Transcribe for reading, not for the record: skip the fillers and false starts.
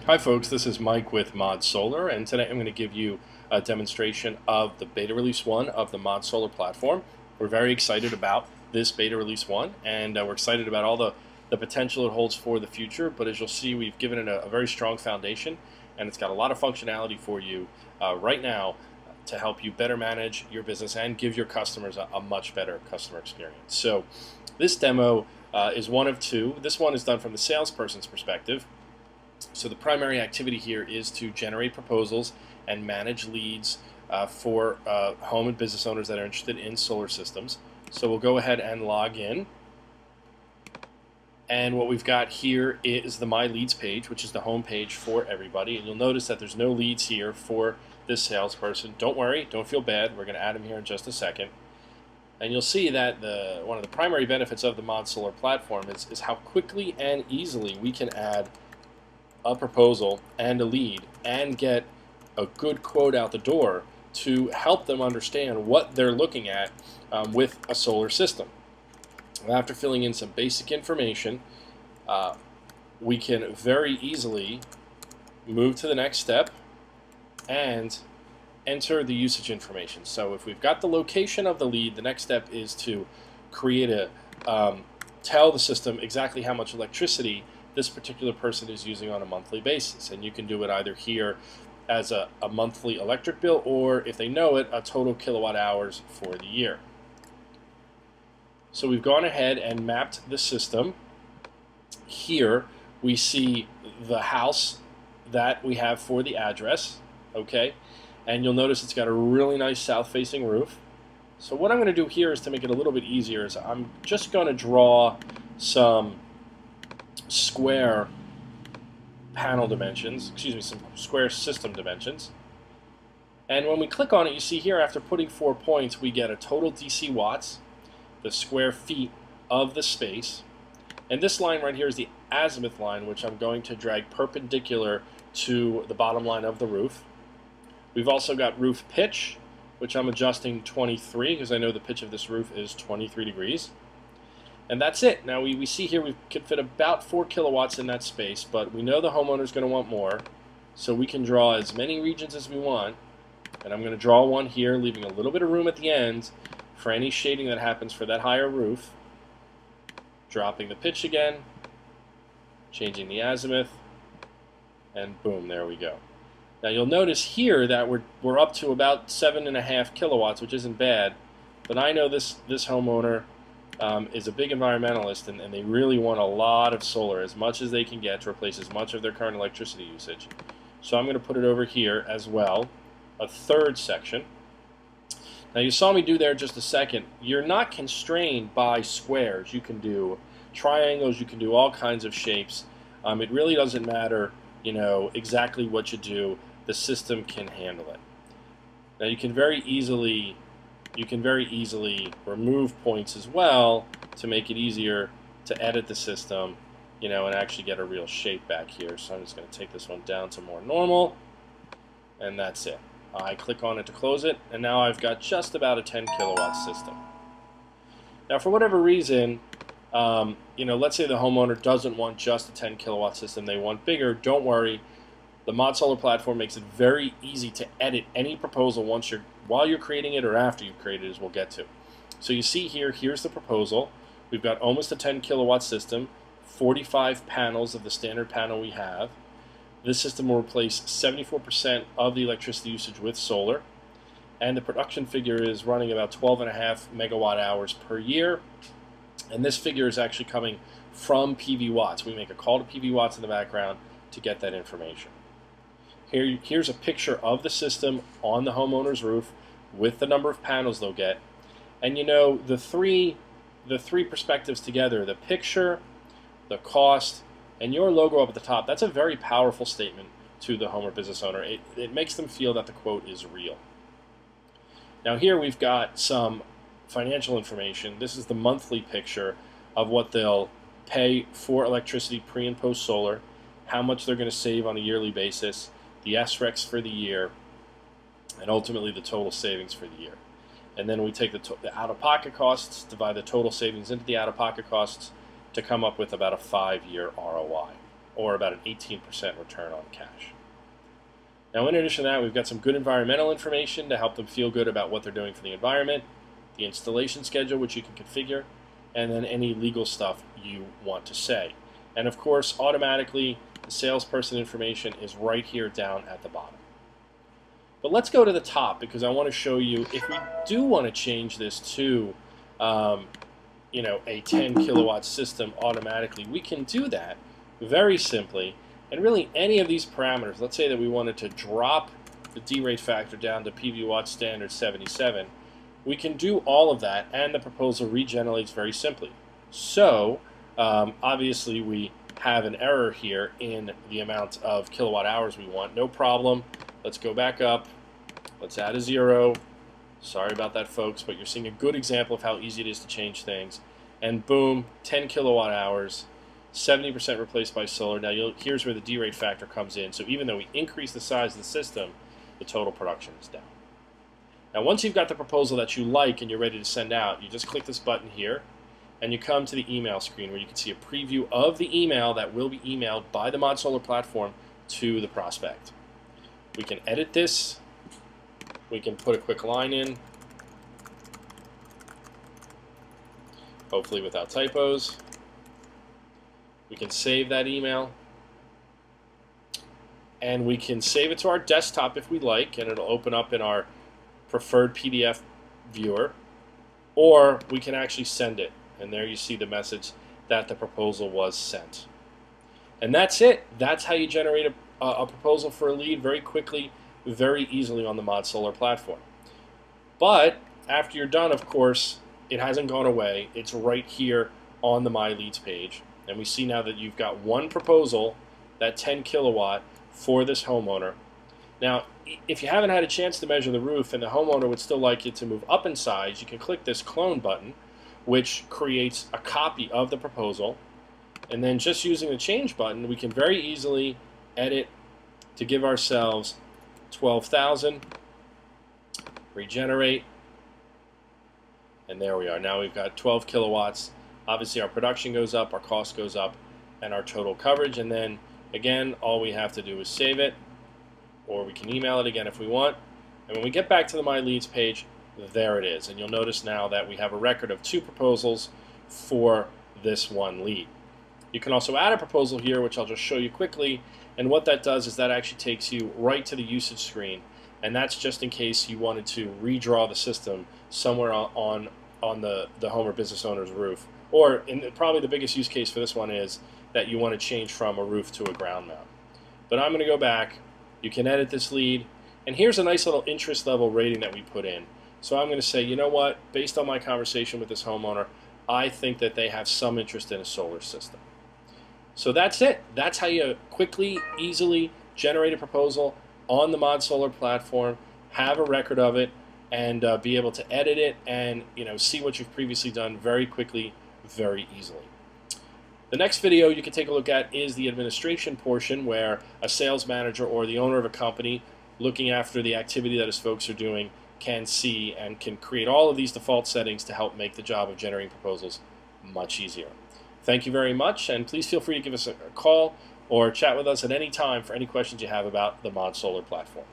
Hi folks, this is Mike with ModSolar, and today I'm going to give you a demonstration of the beta release 1 of the ModSolar platform. We're very excited about this beta release 1, and we're excited about all the potential it holds for the future, but as you'll see, we've given it a very strong foundation, and it's got a lot of functionality for you right now to help you better manage your business and give your customers a much better customer experience. So this demo is one of two. This one is done from the salesperson's perspective. So the primary activity here is to generate proposals and manage leads for home and business owners that are interested in solar systems. So we'll go ahead and log in. And what we've got here is the My Leads page, which is the home page for everybody. And you'll notice that there's no leads here for this salesperson. Don't worry, don't feel bad. We're going to add them here in just a second. And you'll see that one of the primary benefits of the ModSolar platform is how quickly and easily we can add a proposal and a lead and get a good quote out the door to help them understand what they're looking at with a solar system. After filling in some basic information, we can very easily move to the next step and enter the usage information. So if we've got the location of the lead, the next step is to create tell the system exactly how much electricity this particular person is using on a monthly basis. And you can do it either here as a monthly electric bill, or if they know it, a total kilowatt hours for the year. So we've gone ahead and mapped the system. Here we see the house that we have for the address, okay? And you'll notice it's got a really nice south-facing roof. So what I'm going to do here is to make it a little bit easier is I'm just going to draw some square panel dimensions, some square system dimensions. And when we click on it, you see here after putting 4 points, we get a total DC watts, the square feet of the space, and this line right here is the azimuth line, which I'm going to drag perpendicular to the bottom line of the roof. We've also got roof pitch, which I'm adjusting 23 because I know the pitch of this roof is 23 degrees. And that's it. Now we see here we can fit about 4 kilowatts in that space, but we know the homeowner's going to want more, so we can draw as many regions as we want. And I'm going to draw one here, leaving a little bit of room at the end for any shading that happens for that higher roof. Dropping the pitch again, changing the azimuth, and boom, there we go. Now you'll notice here that we're up to about 7.5 kilowatts, which isn't bad, but I know this homeowner is a big environmentalist, and they really want a lot of solar, as much as they can get to replace as much of their current electricity usage. So I'm going to put it over here as well, a third section. Now you saw me do there just a second. You're not constrained by squares. You can do triangles, you can do all kinds of shapes. It really doesn't matter, exactly what you do. The system can handle it. Now you can very easily remove points as well to make it easier to edit the system, and actually get a real shape back here. So I'm just going to take this one down to more normal, and that's it. I click on it to close it, and now I've got just about a 10 kilowatt system. Now for whatever reason, let's say the homeowner doesn't want just a 10 kilowatt system, they want bigger. Don't worry. The ModSolar platform makes it very easy to edit any proposal while you're creating it or after you've created it, as we'll get to. So you see here's the proposal. We've got almost a 10 kilowatt system, 45 panels of the standard panel we have. This system will replace 74% of the electricity usage with solar, and the production figure is running about 12.5 megawatt hours per year. And this figure is actually coming from PV watts. We make a call to PV watts in the background to get that information. Here's a picture of the system on the homeowner's roof with the number of panels they'll get. And the three perspectives together, the picture, the cost, and your logo up at the top, that's a very powerful statement to the home or business owner. It makes them feel that the quote is real. Now here we've got some financial information. This is the monthly picture of what they'll pay for electricity pre and post solar, how much they're going to save on a yearly basis, the SRECs for the year, and ultimately the total savings for the year. And then we take the out-of-pocket costs, divide the total savings into the out-of-pocket costs to come up with about a 5-year ROI. or about an 18% return on cash. Now, in addition to that, we've got some good environmental information to help them feel good about what they're doing for the environment, the installation schedule, which you can configure, and then any legal stuff you want to say. And of course, automatically, the salesperson information is right here down at the bottom. But let's go to the top, because I want to show you if we do want to change this to a 10 kilowatt system automatically, we can do that very simply. And really any of these parameters, let's say that we wanted to drop the D-rate factor down to PV watt standard 77, we can do all of that, and the proposal regenerates very simply. So obviously we have an error here in the amount of kilowatt hours we want. No problem. Let's go back up. Let's add a 0. Sorry about that, folks, but you're seeing a good example of how easy it is to change things. And boom, 10 kilowatt hours, 70% replaced by solar. Now here's where the D-rate factor comes in. So even though we increase the size of the system, the total production is down. Now once you've got the proposal that you like and you're ready to send out, you just click this button here, and you come to the email screen where you can see a preview of the email that will be emailed by the ModSolar platform to the prospect. We can edit this. We can put a quick line in, hopefully without typos. We can save that email, and we can save it to our desktop if we like, and it'll open up in our preferred PDF viewer, or we can actually send it, and there you see the message that the proposal was sent. And that's it. That's how you generate a proposal for a lead very quickly, very easily on the ModSolar platform. But after you're done, of course, it hasn't gone away. It's right here on the My Leads page. And we see now that you've got one proposal, that 10 kilowatt, for this homeowner. Now, if you haven't had a chance to measure the roof and the homeowner would still like you to move up in size, you can click this clone button, which creates a copy of the proposal. And then just using the change button, we can very easily edit to give ourselves 12,000, regenerate, and there we are. Now we've got 12 kilowatts. Obviously our production goes up, our cost goes up, and our total coverage. And then again, all we have to do is save it, or we can email it again if we want. And when we get back to the My Leads page, there it is. And you'll notice now that we have a record of 2 proposals for this one lead. You can also add a proposal here, which I'll just show you quickly. And what that does is that actually takes you right to the usage screen. And that's just in case you wanted to redraw the system somewhere on the home or business owner's roof. Or probably the biggest use case for this one is that you want to change from a roof to a ground mount. But I'm going to go back. You can edit this lead. And here's a nice little interest level rating that we put in. So I'm going to say, you know what, based on my conversation with this homeowner, I think that they have some interest in a solar system. So that's it. That's how you quickly, easily generate a proposal on the ModSolar platform, have a record of it, and be able to edit it and see what you've previously done very quickly, very easily. The next video you can take a look at is the administration portion, where a sales manager or the owner of a company looking after the activity that his folks are doing can see and can create all of these default settings to help make the job of generating proposals much easier. Thank you very much, and please feel free to give us a call or chat with us at any time for any questions you have about the ModSolar platform.